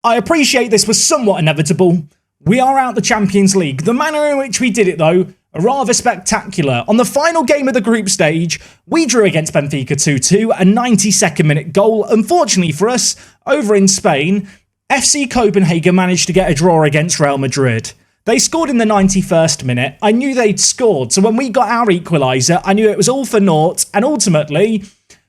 I appreciate this was somewhat inevitable. We are out the Champions League. The manner in which we did it, though, rather spectacular. On the final game of the group stage, we drew against Benfica 2-2, a 92nd minute goal. Unfortunately for us, over in Spain, FC Copenhagen managed to get a draw against Real Madrid. They scored in the 91st minute. I knew they'd scored, so when we got our equaliser, I knew it was all for naught, and ultimately,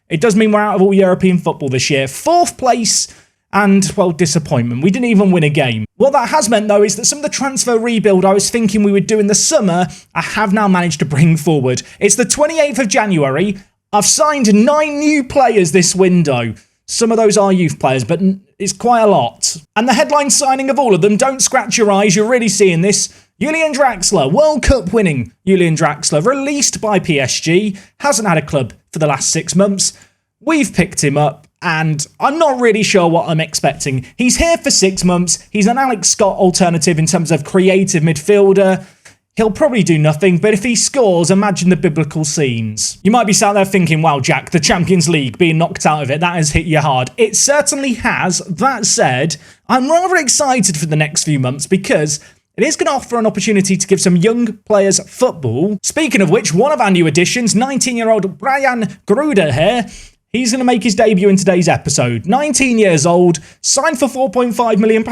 it does mean we're out of all European football this year. 4th place, and, well, disappointment. We didn't even win a game. What that has meant, though, is that some of the transfer rebuild I was thinking we would do in the summer, I have now managed to bring forward. It's the 28th of January. I've signed 9 new players this window. Some of those are youth players, but it's quite a lot. And the headline signing of all of them, don't scratch your eyes, you're really seeing this. Julian Draxler, World Cup winning Julian Draxler, released by PSG, hasn't had a club for the last 6 months. We've picked him up, and I'm not really sure what I'm expecting. He's here for 6 months. He's an Alex Scott alternative in terms of creative midfielder. He'll probably do nothing, but if he scores, imagine the biblical scenes. You might be sat there thinking, wow, Jack, the Champions League, being knocked out of it, that has hit you hard. It certainly has. That said, I'm rather excited for the next few months because it is going to offer an opportunity to give some young players football. Speaking of which, one of our new additions, 19-year-old Brian Gruder here, he's going to make his debut in today's episode. 19 years old, signed for £4.5 million.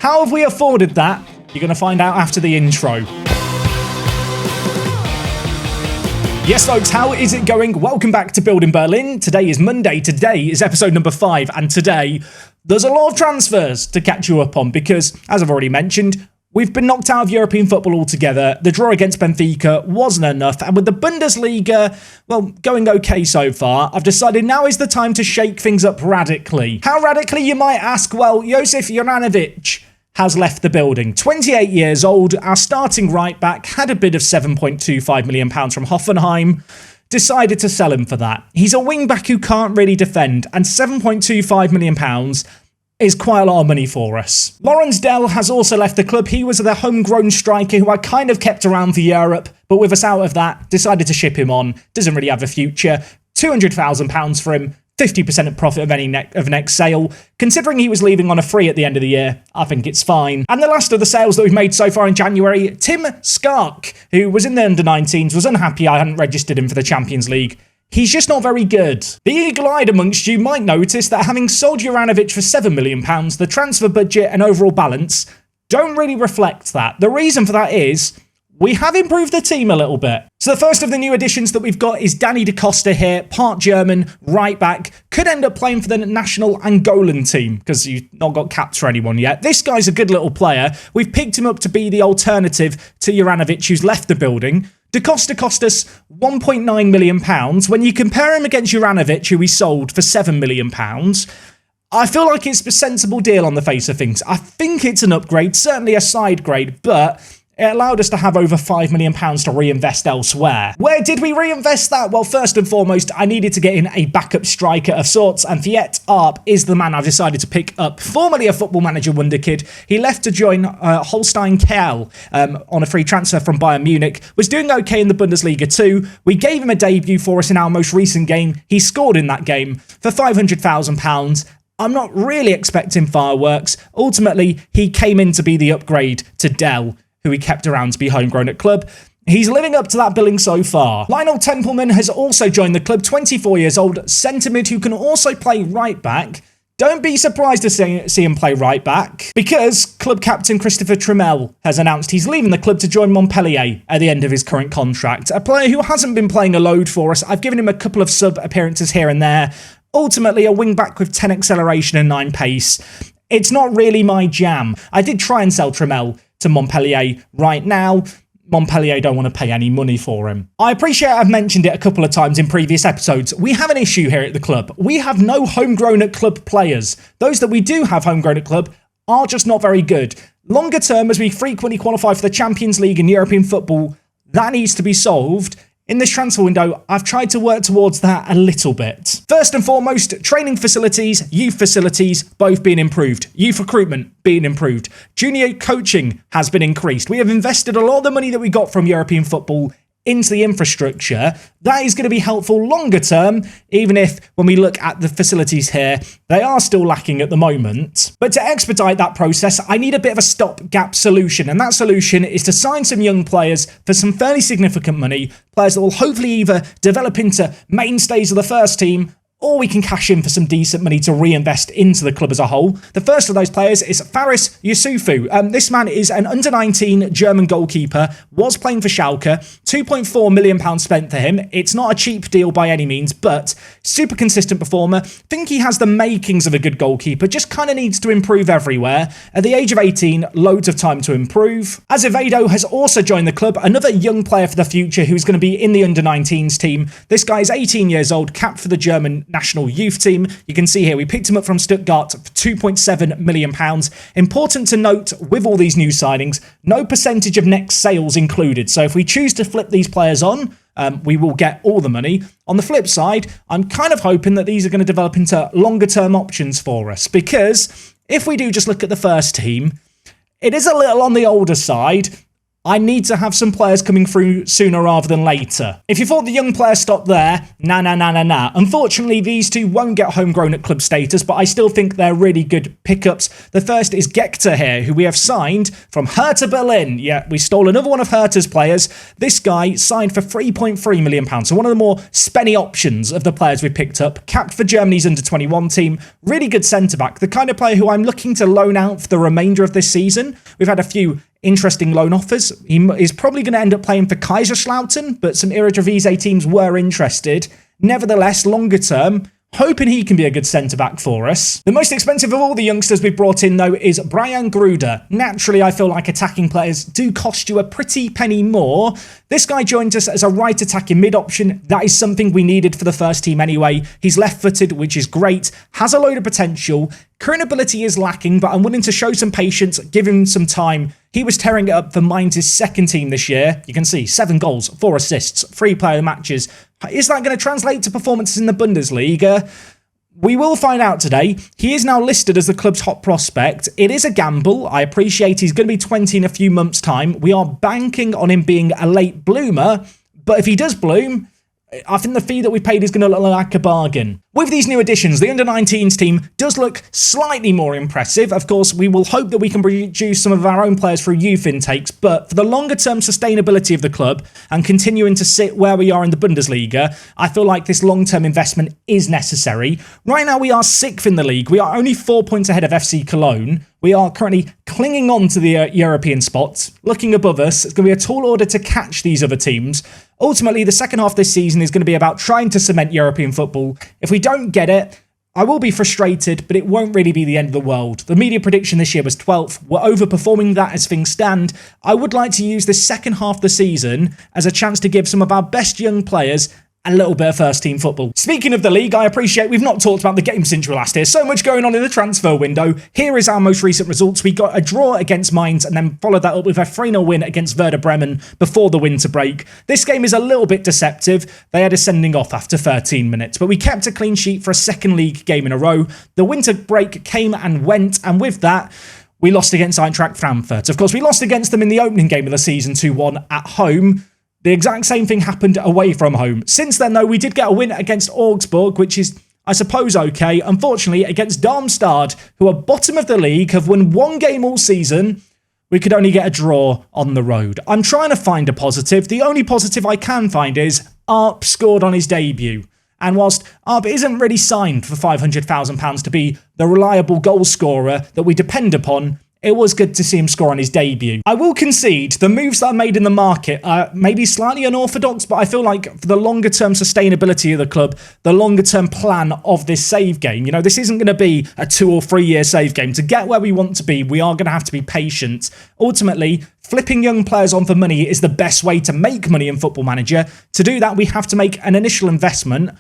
How have we afforded that? You're going to find out after the intro. Yes, folks, how is it going? Welcome back to Building Berlin. Today is Monday. Today is episode number 5. And today, there's a lot of transfers to catch you up on because, as I've already mentioned, we've been knocked out of European football altogether. The draw against Benfica wasn't enough. And with the Bundesliga, well, going okay so far, I've decided now is the time to shake things up radically. How radically, you might ask? Well, Josip Juranovic has left the building. 28 years old, our starting right back had a bid of £7.25 million from Hoffenheim. Decided to sell him for that. He's a wing back who can't really defend, and £7.25 million is quite a lot of money for us. Lawrence Dell has also left the club. He was the homegrown striker who I kind of kept around for Europe, but with us out of that, decided to ship him on. Doesn't really have a future. £200,000 for him. 50% of profit of any next sale. Considering he was leaving on a free at the end of the year, I think it's fine. And the last of the sales that we've made so far in January, Tim Skark, who was in the under-19s, was unhappy I hadn't registered him for the Champions League. He's just not very good. The eagle-eyed amongst you might notice that having sold Juranovic for £7 million, the transfer budget and overall balance don't really reflect that. The reason for that is we have improved the team a little bit. So the first of the new additions that we've got is Danny Da Costa here, part German, right back. Could end up playing for the national Angolan team because you've not got caps for anyone yet. This guy's a good little player. We've picked him up to be the alternative to Juranovic, who's left the building. Da Costa cost us £1.9 million. When you compare him against Juranovic, who we sold for £7 million, I feel like it's a sensible deal on the face of things. I think it's an upgrade, certainly a side grade, but it allowed us to have over £5 million to reinvest elsewhere. Where did we reinvest that? Well, first and foremost, I needed to get in a backup striker of sorts, and Fiat Arp is the man I've decided to pick up. Formerly a Football Manager wonderkid, he left to join Holstein Kiel on a free transfer from Bayern Munich. Was doing okay in the Bundesliga too. We gave him a debut for us in our most recent game. He scored in that game for £500,000. I'm not really expecting fireworks. Ultimately, he came in to be the upgrade to Dell, who he kept around to be homegrown at club. He's living up to that billing so far. Lionel Templeman has also joined the club, 24 years old, centre mid who can also play right back. Don't be surprised to see him play right back, because club captain Christopher Trimmel has announced he's leaving the club to join Montpellier at the end of his current contract. A player who hasn't been playing a load for us. I've given him a couple of sub appearances here and there. Ultimately, a wing back with 10 acceleration and 9 pace. It's not really my jam. I did try and sell Trimmel to Montpellier right now. Montpellier don't want to pay any money for him. I appreciate I've mentioned it a couple of times in previous episodes. We have an issue here at the club. We have no homegrown at club players. Those that we do have homegrown at club are just not very good. Longer term, as we frequently qualify for the Champions League and European football, that needs to be solved. In this transfer window, I've tried to work towards that a little bit. First and foremost, training facilities, youth facilities, both being improved. Youth recruitment being improved. Junior coaching has been increased. We have invested a lot of the money that we got from European football into the infrastructure, that is going to be helpful longer term, even if when we look at the facilities here, they are still lacking at the moment. But to expedite that process, I need a bit of a stopgap solution, and that solution is to sign some young players for some fairly significant money, players that will hopefully either develop into mainstays of the first team, or we can cash in for some decent money to reinvest into the club as a whole. The first of those players is Faris Yusufu. This man is an under-19 German goalkeeper, was playing for Schalke, £2.4 million spent for him. It's not a cheap deal by any means, but super consistent performer. Think he has the makings of a good goalkeeper, just kind of needs to improve everywhere. At the age of 18, loads of time to improve. Azevedo has also joined the club, another young player for the future who's going to be in the under-19s team. This guy is 18 years old, capped for the German national youth team. You can see here we picked him up from Stuttgart for £2.7 million. Important to note with all these new signings, no percentage of next sales included. So if we choose to flip these players on, we will get all the money. On the flip side, I'm kind of hoping that these are going to develop into longer term options for us, because if we do just look at the first team, it is a little on the older side. I need to have some players coming through sooner rather than later. If you thought the young player stopped there, nah. Unfortunately, these two won't get homegrown at club status, but I still think they're really good pickups. The first is Gekter here, who we have signed from Hertha Berlin. Yeah, we stole another one of Hertha's players. This guy signed for £3.3 million. So one of the more spenny options of the players we picked up. Capped for Germany's under-21 team. Really good centre-back. The kind of player who I'm looking to loan out for the remainder of this season. We've had a few interesting loan offers. He is probably going to end up playing for Kaiserslautern, but some Eredivisie teams were interested. Nevertheless, longer term, hoping he can be a good centre-back for us. The most expensive of all the youngsters we've brought in, though, is Brian Gruder. Naturally, I feel like attacking players do cost you a pretty penny more. This guy joined us as a right attacking mid option. That is something we needed for the first team anyway. He's left-footed, which is great. Has a load of potential. Current ability is lacking, but I'm willing to show some patience, give him some time. He was tearing it up for Mainz's second team this year. You can see 7 goals, 4 assists, 3 player matches. Is that going to translate to performances in the Bundesliga? We will find out today. He is now listed as the club's hot prospect. It is a gamble. I appreciate he's going to be 20 in a few months' time. We are banking on him being a late bloomer, but if he does bloom, I think the fee that we paid is going to look like a bargain. With these new additions, the under-19s team does look slightly more impressive. Of course, we will hope that we can produce some of our own players through youth intakes, but for the longer-term sustainability of the club and continuing to sit where we are in the Bundesliga, I feel like this long-term investment is necessary. Right now, we are 6th in the league. We are only 4 points ahead of FC Cologne. We are currently clinging on to the European spots. Looking above us, it's going to be a tall order to catch these other teams. Ultimately, the second half of this season is going to be about trying to cement European football. If we don't get it, I will be frustrated, but it won't really be the end of the world. The media prediction this year was 12th. We're overperforming that as things stand. I would like to use this second half of the season as a chance to give some of our best young players a little bit of first team football. Speaking of the league, I appreciate we've not talked about the game since we were last here. So much going on in the transfer window. Here is our most recent results. We got a draw against Mainz and then followed that up with a 3-0 win against Werder Bremen before the winter break. This game is a little bit deceptive. They had a sending off after 13 minutes, but we kept a clean sheet for a second league game in a row. The winter break came and went, and with that, we lost against Eintracht Frankfurt. Of course, we lost against them in the opening game of the season 2-1 at home. The exact same thing happened away from home. Since then, though, we did get a win against Augsburg, which is, I suppose, okay. Unfortunately, against Darmstadt, who are bottom of the league, have won 1 game all season, we could only get a draw on the road. I'm trying to find a positive. The only positive I can find is Arp scored on his debut. And whilst Arp isn't really signed for £500,000 to be the reliable goal scorer that we depend upon, it was good to see him score on his debut. I will concede the moves that are made in the market are maybe slightly unorthodox, but I feel like for the longer term sustainability of the club, the longer term plan of this save game, you know, this isn't going to be a 2 or 3 year save game. To get where we want to be, we are going to have to be patient. Ultimately, flipping young players on for money is the best way to make money in Football Manager. To do that, we have to make an initial investment.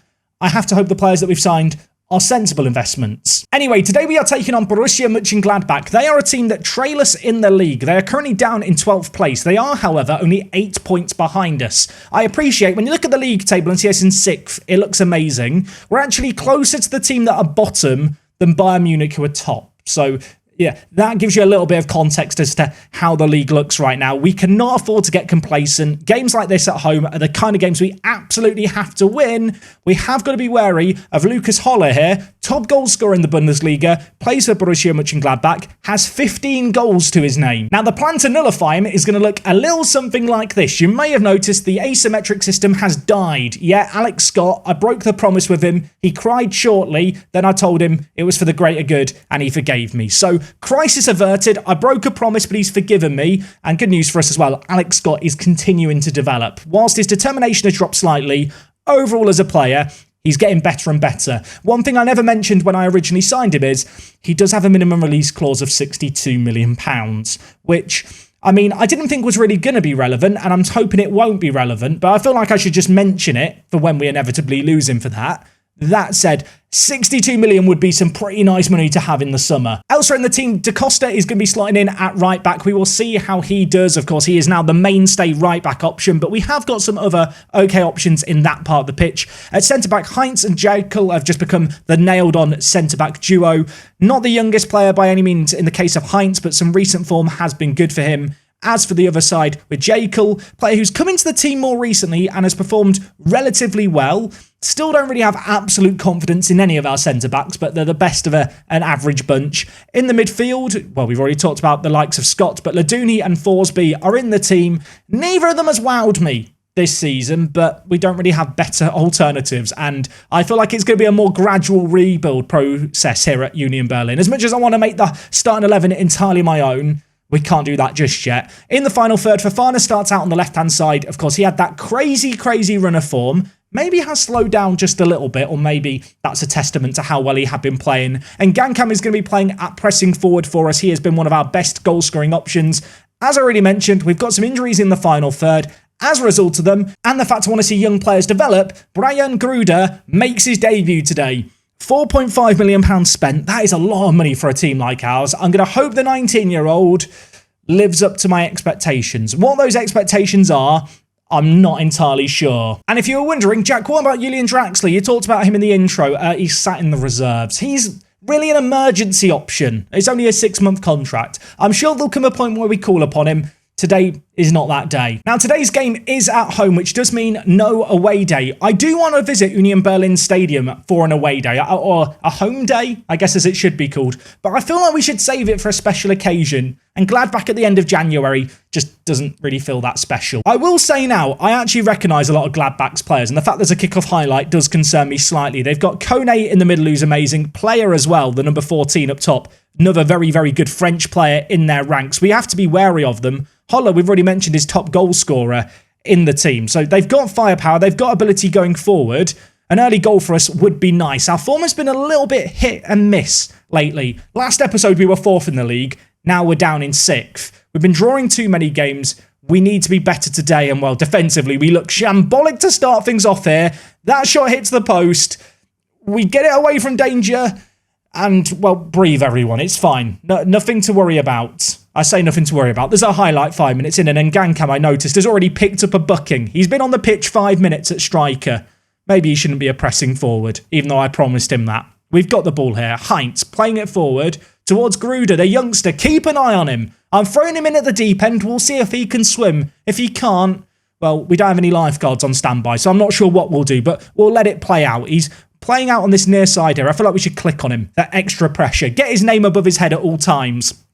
I have to hope the players that we've signed are sensible investments. Anyway, today we are taking on Borussia Mönchengladbach. They are a team that trail us in the league. They are currently down in 12th place. They are, however, only 8 points behind us. I appreciate when you look at the league table and see us in 6th, it looks amazing. We're actually closer to the team that are bottom than Bayern Munich, who are top. So Yeah, that gives you a little bit of context as to how the league looks right now. We cannot afford to get complacent. Games like this at home are the kind of games we absolutely have to win. We have got to be wary of Lucas Holler here, top goal scorer in the Bundesliga, plays for Borussia Mönchengladbach, has 15 goals to his name. Now, the plan to nullify him is going to look a little something like this. You may have noticed the asymmetric system has died. Yeah, Alex Scott, I broke the promise with him. He cried shortly. Then I told him it was for the greater good, and he forgave me. So, crisis averted. I broke a promise, but he's forgiven me. And good news for us as well, Alex Scott is continuing to develop. Whilst his determination has dropped slightly, overall as a player, he's getting better and better. One thing I never mentioned when I originally signed him is he does have a minimum release clause of £62 million, which, I mean, I didn't think was really going to be relevant, and I'm hoping it won't be relevant, but I feel like I should just mention it for when we inevitably lose him for that. That said, 62 million would be some pretty nice money to have in the summer. Elsewhere in the team, Da Costa is going to be slotting in at right back. We will see how he does. Of course, he is now the mainstay right back option, but we have got some other okay options in that part of the pitch. At centre back, Heinz and Jekyll have just become the nailed on centre back duo. Not the youngest player by any means in the case of Heinz, but some recent form has been good for him. As for the other side, with Jekyll, player who's come into the team more recently and has performed relatively well. Still don't really have absolute confidence in any of our centre-backs, but they're the best of an average bunch. In the midfield, well, we've already talked about the likes of Scott, but Laduni and Forsby are in the team. Neither of them has wowed me this season, but we don't really have better alternatives, and I feel like it's going to be a more gradual rebuild process here at Union Berlin. As much as I want to make the starting 11 entirely my own, we can't do that just yet. In the final third, Fofana starts out on the left-hand side. Of course, he had that crazy run of form. Maybe has slowed down just a little bit, or maybe that's a testament to how well he had been playing. And Gankam is going to be playing at pressing forward for us. He has been one of our best goal-scoring options. As I already mentioned, we've got some injuries in the final third. As a result of them, and the fact I want to see young players develop, Brian Gruder makes his debut today. £4.5 million spent. That is a lot of money for a team like ours. I'm going to hope the 19-year-old lives up to my expectations. What those expectations are, I'm not entirely sure. And if you were wondering, Jack, what about Julian Draxler? You talked about him in the intro. He's sat in the reserves. He's really an emergency option. It's only a 6-month contract. I'm sure there'll come a point where we call upon him. Today is not that day. Now, today's game is at home, which does mean no away day. I do want to visit Union Berlin Stadium for an away day, or a home day, I guess as it should be called. But I feel like we should save it for a special occasion. And Gladbach at the end of January just doesn't really feel that special. I will say now, I actually recognise a lot of Gladbach's players, and the fact there's a kickoff highlight does concern me slightly. They've got Kone in the middle, who's amazing. Player as well, the number 14 up top. Another very good French player in their ranks. We have to be wary of them. Holler, we've already mentioned, is top goal scorer in the team. So they've got firepower, they've got ability going forward. An early goal for us would be nice. Our form has been a little bit hit and miss lately. Last episode we were 4th in the league, now we're down in 6th. We've been drawing too many games. We need to be better today, and well, defensively, we look shambolic to start things off here. That shot hits the post. We get it away from danger, and, well, breathe, everyone. It's fine. Nothing to worry about. I say nothing to worry about. There's a highlight 5 minutes in, and Ngankam, I noticed, has already picked up a bucking. He's been on the pitch 5 minutes at striker. Maybe he shouldn't be a pressing forward, even though I promised him that. We've got the ball here. Heinz playing it forward towards Gruder, the youngster. Keep an eye on him. I'm throwing him in at the deep end. We'll see if he can swim. If he can't, well, we don't have any lifeguards on standby, so I'm not sure what we'll do, but we'll let it play out. He's playing out on this near side here. I feel like we should click on him. That extra pressure. Get his name above his head at all times.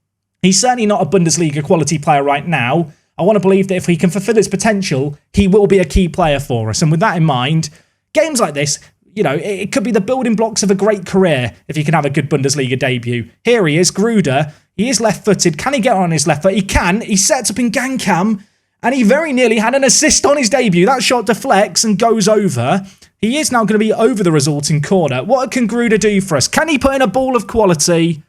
He's certainly not a Bundesliga quality player right now. I want to believe that if he can fulfill his potential, he will be a key player for us. And with that in mind, games like this, you know, it could be the building blocks of a great career if he can have a good Bundesliga debut. Here he is, Gruder. He is left-footed. Can he get on his left foot? He can. He sets up in Ngankam, and he very nearly had an assist on his debut. That shot deflects and goes over. He is now going to be over the resulting corner. What can Gruder do for us? Can he put in a ball of quality?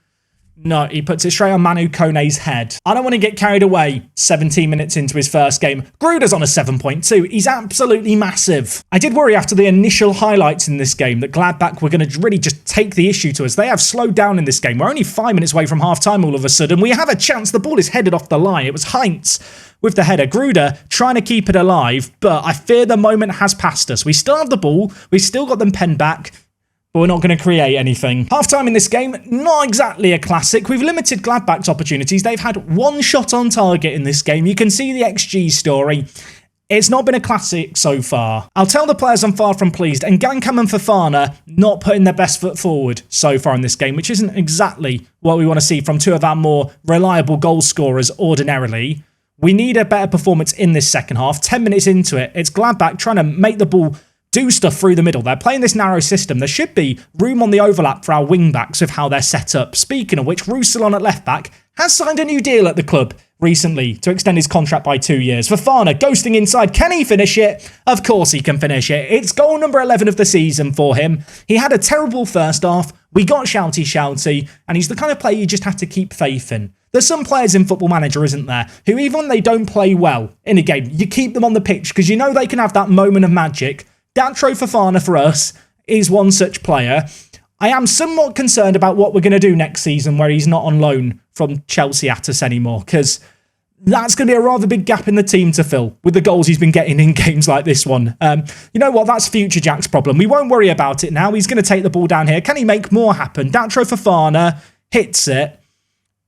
No, he puts it straight on Manu Kone's head. I don't want to get carried away 17 minutes into his first game. Gruder's on a 7.2. He's absolutely massive. I did worry after the initial highlights in this game that Gladbach were going to really just take the issue to us. They have slowed down in this game. We're only 5 minutes away from half-time all of a sudden. We have a chance. The ball is headed off the line. It was Heinz with the header. Gruder trying to keep it alive, but I fear the moment has passed us. We still have the ball. We've still got them penned back. but we're not going to create anything. Half-time in this game, not exactly a classic. We've limited Gladbach's opportunities. They've had one shot on target in this game. You can see the XG story. It's not been a classic so far. I'll tell the players I'm far from pleased, and Gankam and Fofana not putting their best foot forward so far in this game, which isn't exactly what we want to see from two of our more reliable goal scorers ordinarily. We need a better performance in this second half. 10 minutes into it, it's Gladbach trying to make the ball do stuff through the middle. They're playing this narrow system. There should be room on the overlap for our wing-backs with how they're set up. Speaking of which, Roussillon at left-back has signed a new deal at the club recently to extend his contract by 2 years. Fofana ghosting inside. Can he finish it? Of course he can finish it. It's goal number 11 of the season for him. He had a terrible first half. We got shouty, and he's the kind of player you just have to keep faith in. There's some players in Football Manager, isn't there, who even when they don't play well in a game, you keep them on the pitch because you know they can have that moment of magic. Datro Fofana for us is one such player. I am somewhat concerned about what we're going to do next season where he's not on loan from Chelsea at us anymore, because that's going to be a rather big gap in the team to fill with the goals he's been getting in games like this one. You know what? That's future Jack's problem. We won't worry about it now. He's going to take the ball down here. Can he make more happen? Datro Fofana hits it.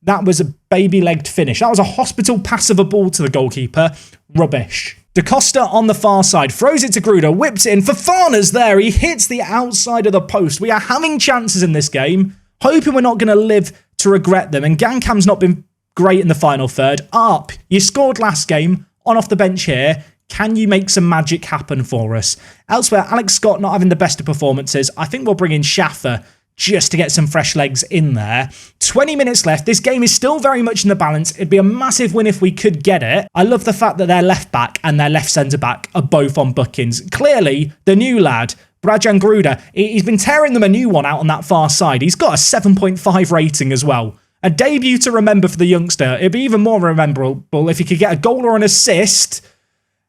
That was a baby-legged finish. That was a hospital pass of a ball to the goalkeeper. Rubbish. Da Costa on the far side, throws it to Gruder, whips it in. Fofana's there. He hits the outside of the post. We are having chances in this game, hoping we're not going to live to regret them. And Gankam's not been great in the final third. Arp, you scored last game, on off the bench here. Can you make some magic happen for us? Elsewhere, Alex Scott not having the best of performances. I think we'll bring in Schaffer just to get some fresh legs in there. 20 minutes left. This game is still very much in the balance. It'd be a massive win if we could get it. I love the fact that their left back and their left centre back are both on bookings. Clearly, the new lad, Brajan Gruder, he's been tearing them a new one out on that far side. He's got a 7.5 rating as well. A debut to remember for the youngster. It'd be even more rememberable if he could get a goal or an assist.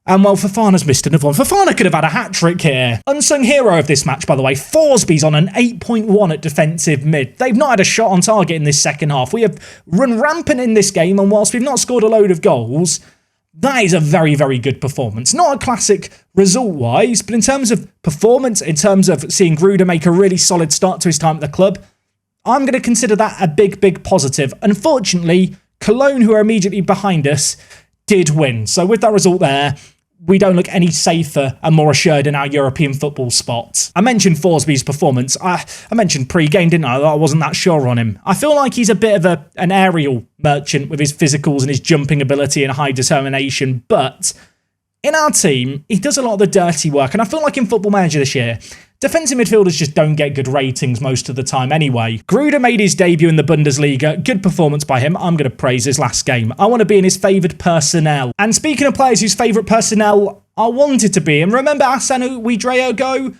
And well, Fofana's missed another one. Fofana could have had a hat-trick here. Unsung hero of this match, by the way. Forsby's on an 8.1 at defensive mid. They've not had a shot on target in this second half. We have run rampant in this game, and whilst we've not scored a load of goals, that is a very, very good performance. Not a classic result-wise, but in terms of performance, in terms of seeing Gruder make a really solid start to his time at the club, I'm going to consider that a big, big positive. Unfortunately, Cologne, who are immediately behind us, did win. So with that result there, we don't look any safer and more assured in our European football spots. I mentioned Forsby's performance. I mentioned pre-game, didn't I? I wasn't that sure on him. I feel like he's a bit of an aerial merchant with his physicals and his jumping ability and high determination, but in our team, he does a lot of the dirty work, and I feel like in Football Manager this year, defensive midfielders just don't get good ratings most of the time anyway. Gruder made his debut in the Bundesliga. Good performance by him. I'm going to praise his last game. I want to be in his favoured personnel. And speaking of players whose favourite personnel I wanted to be in, remember Asanu Wiedreogo?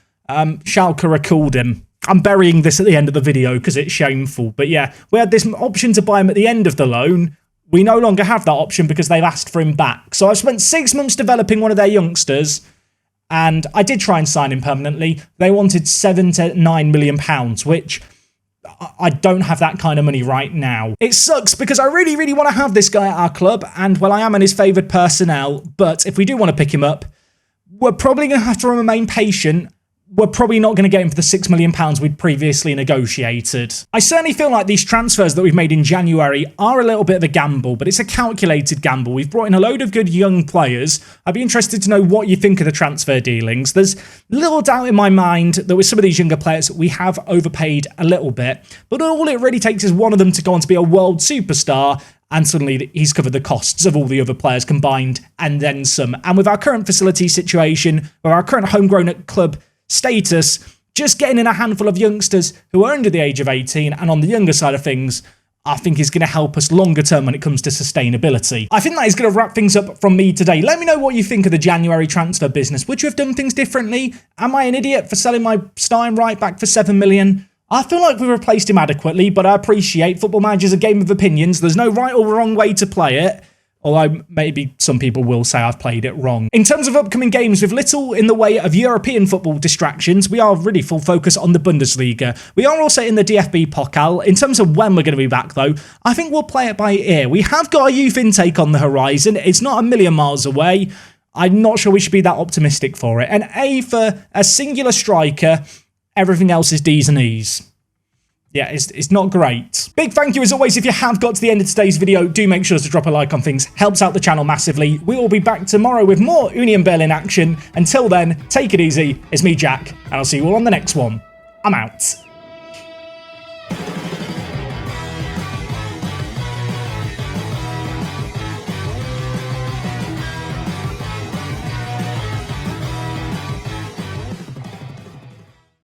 Schalke recalled him. I'm burying this at the end of the video because it's shameful. But yeah, we had this option to buy him at the end of the loan. We no longer have that option because they've asked for him back. So I've spent 6 months developing one of their youngsters, and I did try and sign him permanently. They wanted £7 to £9 million, which I don't have that kind of money right now. It sucks because I really, really want to have this guy at our club, and well, I am in his favoured personnel, but if we do want to pick him up, we're probably going to have to remain patient. We're probably not going to get him for the £6 million we'd previously negotiated. I certainly feel like these transfers that we've made in January are a little bit of a gamble, but it's a calculated gamble. We've brought in a load of good young players. I'd be interested to know what you think of the transfer dealings. There's little doubt in my mind that with some of these younger players, we have overpaid a little bit, but all it really takes is one of them to go on to be a world superstar, and suddenly he's covered the costs of all the other players combined, and then some. And with our current facility situation, with our current homegrown at club status, just getting in a handful of youngsters who are under the age of 18 and on the younger side of things, I think is going to help us longer term when it comes to sustainability. I think that is going to wrap things up from me today. Let me know what you think of the January transfer business. Would you have done things differently? Am I an idiot for selling my starting right back for 7 million? I feel like we replaced him adequately, but I appreciate Football Manager's a game of opinions. There's no right or wrong way to play it. Although maybe some people will say I've played it wrong. In terms of upcoming games, with little in the way of European football distractions, we are really full focus on the Bundesliga. We are also in the DFB Pokal. In terms of when we're going to be back, though, I think we'll play it by ear. We have got a youth intake on the horizon. It's not a million miles away. I'm not sure we should be that optimistic for it. And A for a singular striker, Everything else is D's and E's. Yeah, it's not great. Big thank you as always if you have got to the end of today's video. Do make sure to drop a like on things. Helps out the channel massively. We will be back tomorrow with more Union Berlin action. Until then, take it easy. It's me, Jack, and I'll see you all on the next one. I'm out.